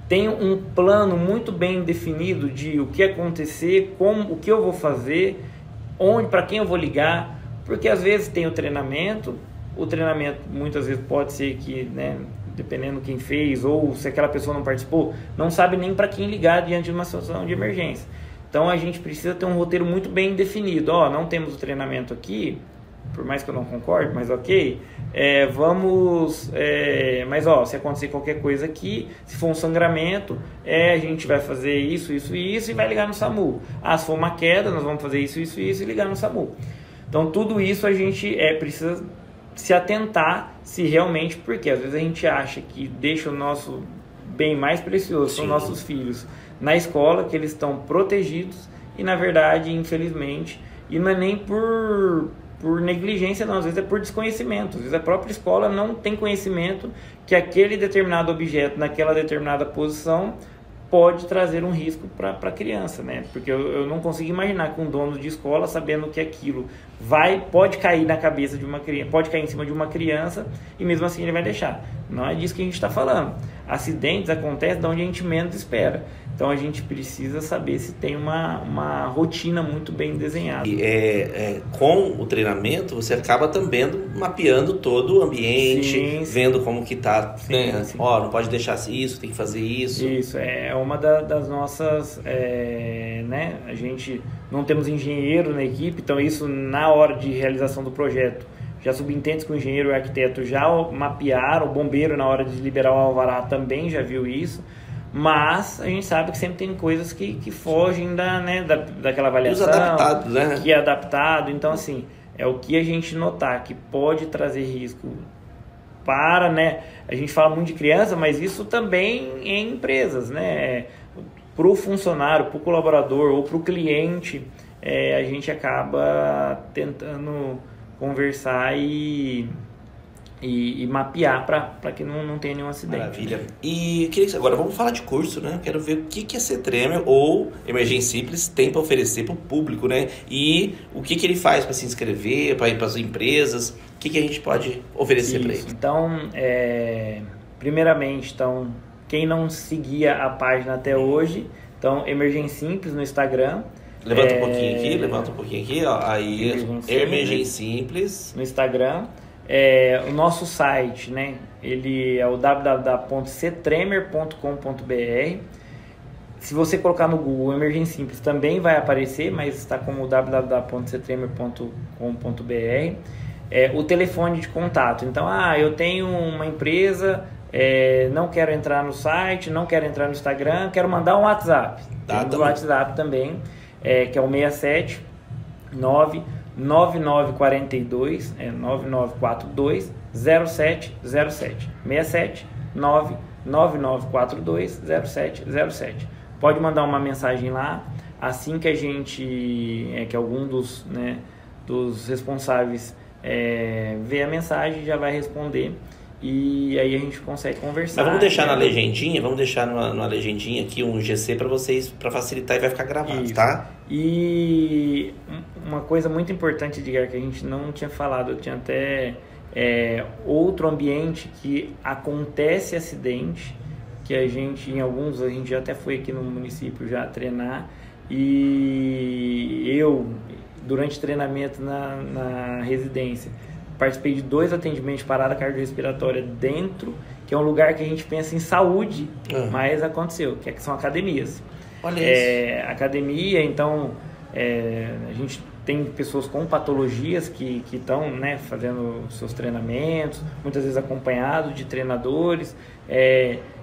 Tem um plano muito bem definido de o que acontecer, o que eu vou fazer, para quem eu vou ligar, porque às vezes tem o treinamento muitas vezes pode ser que, né, dependendo quem fez, ou se aquela pessoa não participou, não sabe nem para quem ligar diante de uma situação de emergência. Então a gente precisa ter um roteiro muito bem definido. Não temos o treinamento aqui, por mais que eu não concorde, mas ok, mas se acontecer qualquer coisa aqui, se for um sangramento, a gente vai fazer isso e vai ligar no SAMU. Se for uma queda, nós vamos fazer isso e ligar no SAMU. Então tudo isso a gente precisa se atentar se realmente, porque às vezes a gente acha que deixa o nosso bem mais precioso, são nossos filhos, na escola, que eles estão protegidos e na verdade, infelizmente, e não é nem por negligência não, às vezes é por desconhecimento, às vezes a própria escola não tem conhecimento que aquele determinado objeto naquela determinada posição pode trazer um risco para a criança, né? Porque eu não consigo imaginar que um dono de escola, sabendo que aquilo pode cair na cabeça de uma criança, pode cair em cima de uma criança e mesmo assim ele vai deixar. Não é disso que a gente está falando. Acidentes acontecem de onde a gente menos espera. Então a gente precisa saber se tem uma rotina muito bem desenhada. E com o treinamento você acaba também mapeando todo o ambiente, vendo como que tá, né? Não pode deixar isso, tem que fazer isso. Isso, é uma das nossas, né? A gente não temos engenheiro na equipe, então isso na hora de realização do projeto, já subentende que o engenheiro e o arquiteto já mapearam, o bombeiro na hora de liberar o alvará também já viu isso. Mas a gente sabe que sempre tem coisas que fogem daquela avaliação. Os adaptados, né? Que é adaptado. Então, assim, é o que a gente notar que pode trazer risco para, né? A gente fala muito de criança, mas isso também em empresas, né? Para o funcionário, para o colaborador ou para o cliente, a gente acaba tentando conversar e mapear para que não tenha nenhum acidente. Maravilha. E agora vamos falar de curso, né? Quero ver o que a CETREMER ou Emergência Simples tem para oferecer para o público, né? E o que ele faz para se inscrever, para ir para as empresas, o que a gente pode oferecer para ele. Então, primeiramente, quem não seguia a página até hoje, Emergência Simples no Instagram. Levanta um pouquinho aqui, ó. Aí, Emergência Simples no Instagram. O nosso site, né, ele é o www.ctremer.com.br. Se você colocar no Google Emergência Simples também vai aparecer, mas está como www.ctremer.com.br. O telefone de contato. Então, eu tenho uma empresa, não quero entrar no site, não quero entrar no Instagram, quero mandar um WhatsApp. Tem o WhatsApp também, que é o 67 9942 9942 0707. 67 9942 0707. Pode mandar uma mensagem lá, assim que a gente, que algum dos responsáveis vê a mensagem, já vai responder e aí a gente consegue conversar. Mas vamos deixar na legendinha, numa legendinha aqui um GC para vocês, para facilitar, e vai ficar gravado, isso. Tá? E uma coisa muito importante, Edgar, que a gente não tinha falado, eu tinha até outro ambiente que acontece acidente, que a gente já até foi aqui no município já treinar, e eu, durante treinamento na residência, participei de 2 atendimentos de parada cardiorrespiratória dentro, que é um lugar que a gente pensa em saúde, mas aconteceu, que são academias. Olha isso. Academia, então, a gente tem pessoas com patologias que estão, né, fazendo seus treinamentos, muitas vezes acompanhados de treinadores.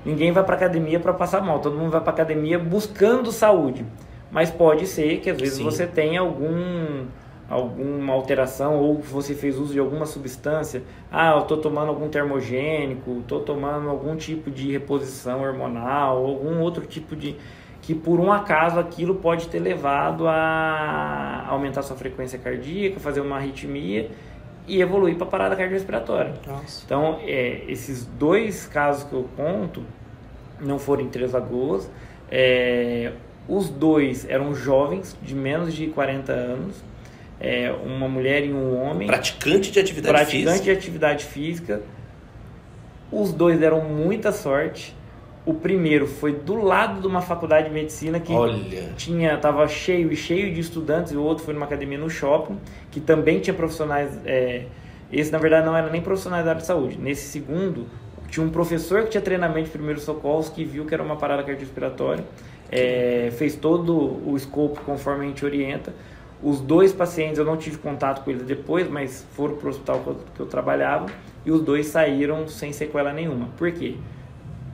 Ninguém vai para academia para passar mal, todo mundo vai para academia buscando saúde. Mas pode ser que às vezes você tenha alguma alteração, ou você fez uso de alguma substância. Eu estou tomando algum termogênico, estou tomando algum tipo de reposição hormonal, algum outro tipo de... que por um acaso aquilo pode ter levado a aumentar sua frequência cardíaca, fazer uma arritmia e evoluir para parada cardiorrespiratória. Nossa. Então, esses 2 casos que eu conto não foram em Três Lagoas. Os 2 eram jovens, de menos de 40 anos, uma mulher e um homem. Praticante de atividade física. Os 2 deram muita sorte. O primeiro foi do lado de uma faculdade de medicina que estava cheio de estudantes, e o outro foi numa academia no shopping, que também tinha profissionais. Esse, na verdade, não era nem profissionais da área de saúde. Nesse segundo, tinha um professor que tinha treinamento de primeiros socorros, que viu que era uma parada cardiorrespiratória, fez todo o escopo conforme a gente orienta. Os 2 pacientes, eu não tive contato com eles depois, mas foram para o hospital que eu trabalhava, e os 2 saíram sem sequela nenhuma. Por quê?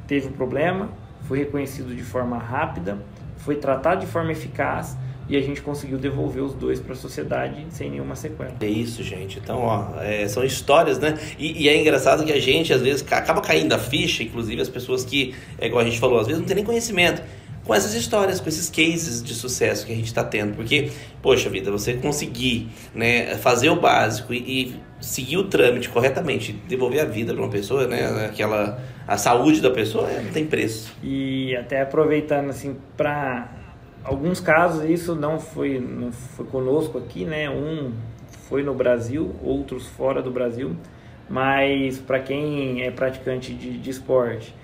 Teve um problema, foi reconhecido de forma rápida, foi tratado de forma eficaz, e a gente conseguiu devolver os 2 para a sociedade sem nenhuma sequela. É isso, gente. Então, são histórias, né? E é engraçado que a gente, às vezes, acaba caindo a ficha, inclusive as pessoas que, igual a gente falou, às vezes não tem nem conhecimento, com essas histórias, com esses cases de sucesso que a gente está tendo. Porque, poxa vida, você conseguir, né, fazer o básico e seguir o trâmite corretamente, devolver a vida para uma pessoa, né, a saúde da pessoa, não tem preço. E até aproveitando, assim, para alguns casos, isso não foi conosco aqui, né? Um foi no Brasil, outros fora do Brasil, mas para quem é praticante de esporte,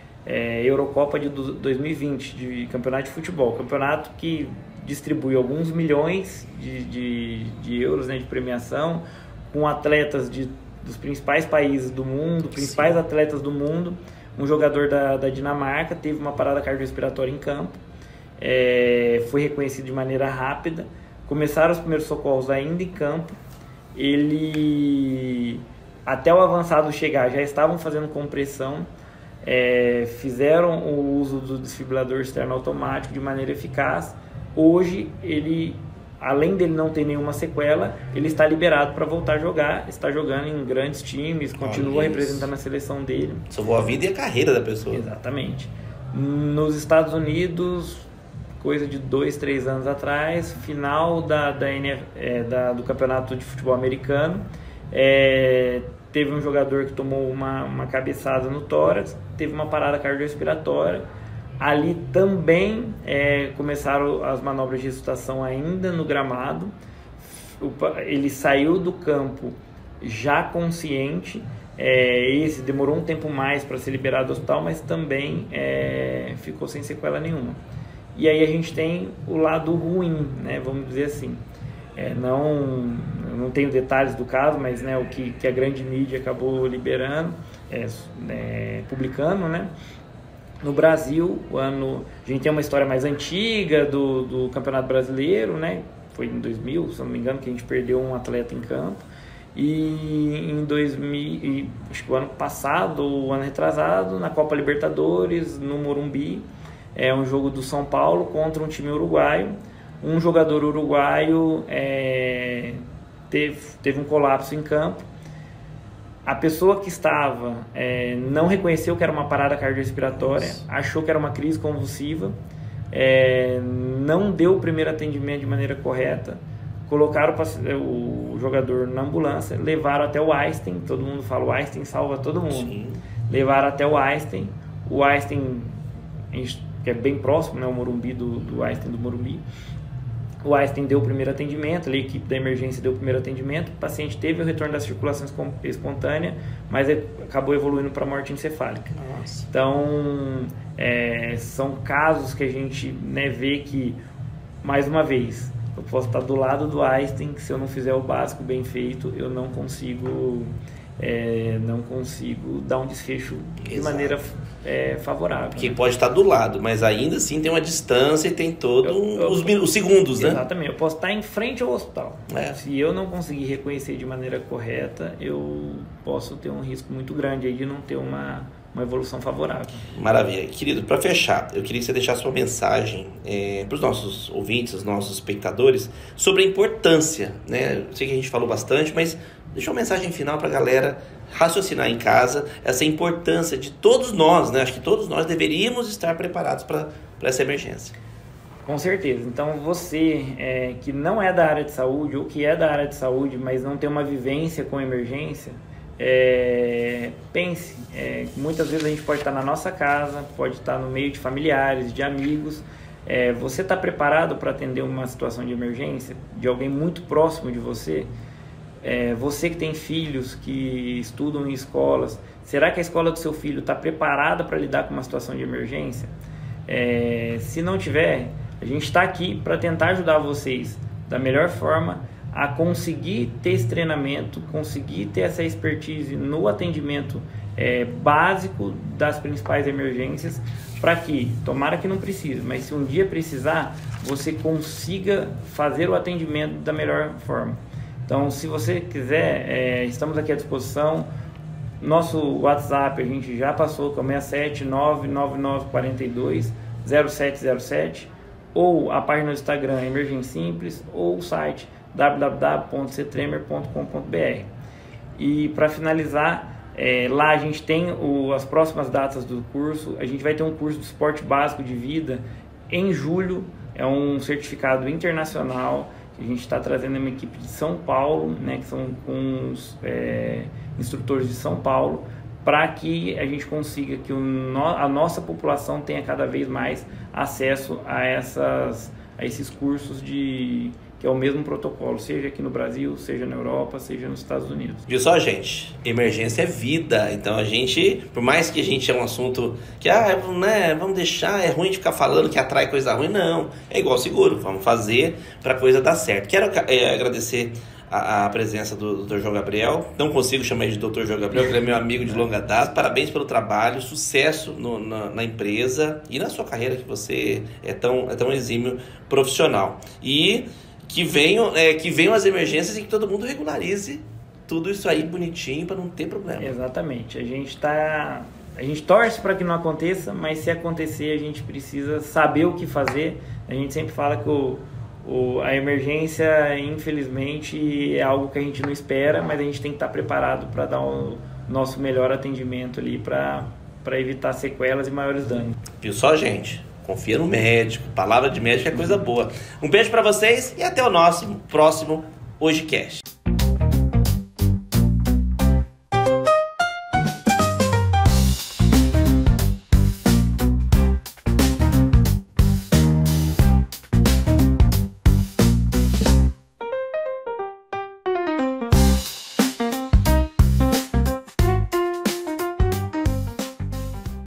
Eurocopa de 2020, de campeonato de futebol, campeonato que distribui alguns milhões de euros, né, de premiação, com atletas dos principais países do mundo, principais atletas do mundo. Um jogador da Dinamarca teve uma parada cardiorrespiratória em campo, foi reconhecido de maneira rápida, começaram os primeiros socorros ainda em campo, ele, até o avançado chegar, já estavam fazendo compressão, fizeram o uso do desfibrilador externo automático de maneira eficaz. Hoje, além dele não ter nenhuma sequela, ele está liberado para voltar a jogar, está jogando em grandes times, continua representando a seleção dele. Salvou a vida e a carreira da pessoa. Exatamente. Nos Estados Unidos, coisa de 2-3 anos atrás, final do campeonato de futebol americano, teve um jogador que tomou uma cabeçada no tórax, teve uma parada cardiorrespiratória. Ali também começaram as manobras de ressuscitação ainda no gramado. Ele saiu do campo já consciente. Esse demorou um tempo mais para ser liberado do hospital, mas também ficou sem sequela nenhuma. E aí a gente tem o lado ruim, né, vamos dizer assim. Não não tenho detalhes do caso, mas, né, o que a grande mídia acabou liberando, publicando, né? No Brasil, a gente tem uma história mais antiga do Campeonato Brasileiro, né? Foi em 2000, se não me engano, que a gente perdeu um atleta em campo. E em 2000, acho que o ano passado, o ano retrasado, na Copa Libertadores, no Morumbi, um jogo do São Paulo contra um time uruguaio. Um jogador uruguaio teve um colapso em campo. A pessoa que estava não reconheceu que era uma parada cardiorrespiratória, achou que era uma crise convulsiva, não deu o primeiro atendimento de maneira correta, colocaram o jogador na ambulância, levaram até o Einstein, todo mundo fala, o Einstein salva todo mundo. Sim. Levaram até o Einstein, que é bem próximo, né, o Morumbi do Einstein do Morumbi. O Einstein deu o primeiro atendimento, a equipe da emergência deu o primeiro atendimento, o paciente teve o retorno da circulação espontânea, mas acabou evoluindo para morte encefálica. Nossa. Então, são casos que a gente, né, vê que, mais uma vez, eu posso estar do lado do Einstein, que se eu não fizer o básico bem feito, eu não consigo dar um desfecho de maneira favorável. Porque pode estar do lado, mas ainda assim tem uma distância e tem todos os segundos, né? Exatamente, eu posso estar em frente ao hospital. Se eu não conseguir reconhecer de maneira correta, eu posso ter um risco muito grande aí de não ter uma evolução favorável. Maravilha. Querido, para fechar, eu queria que você deixasse uma mensagem para os nossos ouvintes, os nossos espectadores, sobre a importância, né? Eu sei que a gente falou bastante, mas deixa uma mensagem final para a galera raciocinar em casa, essa importância de todos nós, né? Acho que todos nós deveríamos estar preparados para essa emergência. Com certeza. Então, você que não é da área de saúde ou que é da área de saúde, mas não tem uma vivência com emergência, pense, muitas vezes a gente pode estar na nossa casa, pode estar no meio de familiares, de amigos. Você está preparado para atender uma situação de emergência de alguém muito próximo de você? Você que tem filhos que estudam em escolas, será que a escola do seu filho está preparada para lidar com uma situação de emergência? Se não tiver, a gente está aqui para tentar ajudar vocês da melhor forma a conseguir ter esse treinamento, conseguir ter essa expertise no atendimento básico das principais emergências, para que, tomara que não precise, mas se um dia precisar, você consiga fazer o atendimento da melhor forma. Então, se você quiser, estamos aqui à disposição. Nosso WhatsApp a gente já passou, que é o 67999420707, ou a página do Instagram Emergência Simples, ou o site www.ctremer.com.br. E para finalizar, lá a gente tem as próximas datas do curso. A gente vai ter um curso de suporte básico de vida em julho, é um certificado internacional. A gente está trazendo uma equipe de São Paulo, né, que são uns instrutores de São Paulo, para que a gente consiga que a nossa população tenha cada vez mais acesso a esses cursos que é o mesmo protocolo, seja aqui no Brasil, seja na Europa, seja nos Estados Unidos. Viu só, gente? Emergência é vida. Então a gente, por mais que a gente é um assunto que, vamos deixar, é ruim de ficar falando que atrai coisa ruim, não. É igual seguro, vamos fazer para a coisa dar certo. Quero agradecer a presença do Dr. João Gabriel. Não consigo chamar ele de Dr. João Gabriel, porque ele é meu amigo de longa data. Parabéns pelo trabalho, sucesso na empresa e na sua carreira, que você é tão exímio profissional. E que venham as emergências e que todo mundo regularize tudo isso aí bonitinho para não ter problema. Exatamente. A gente torce para que não aconteça, mas se acontecer a gente precisa saber o que fazer. A gente sempre fala que a emergência, infelizmente, é algo que a gente não espera, mas a gente tem que estar preparado para dar o nosso melhor atendimento ali para evitar sequelas e maiores danos. Viu só, gente? Confia no médico, palavra de médico é coisa boa. Um beijo para vocês e até o nosso próximo HojeCast.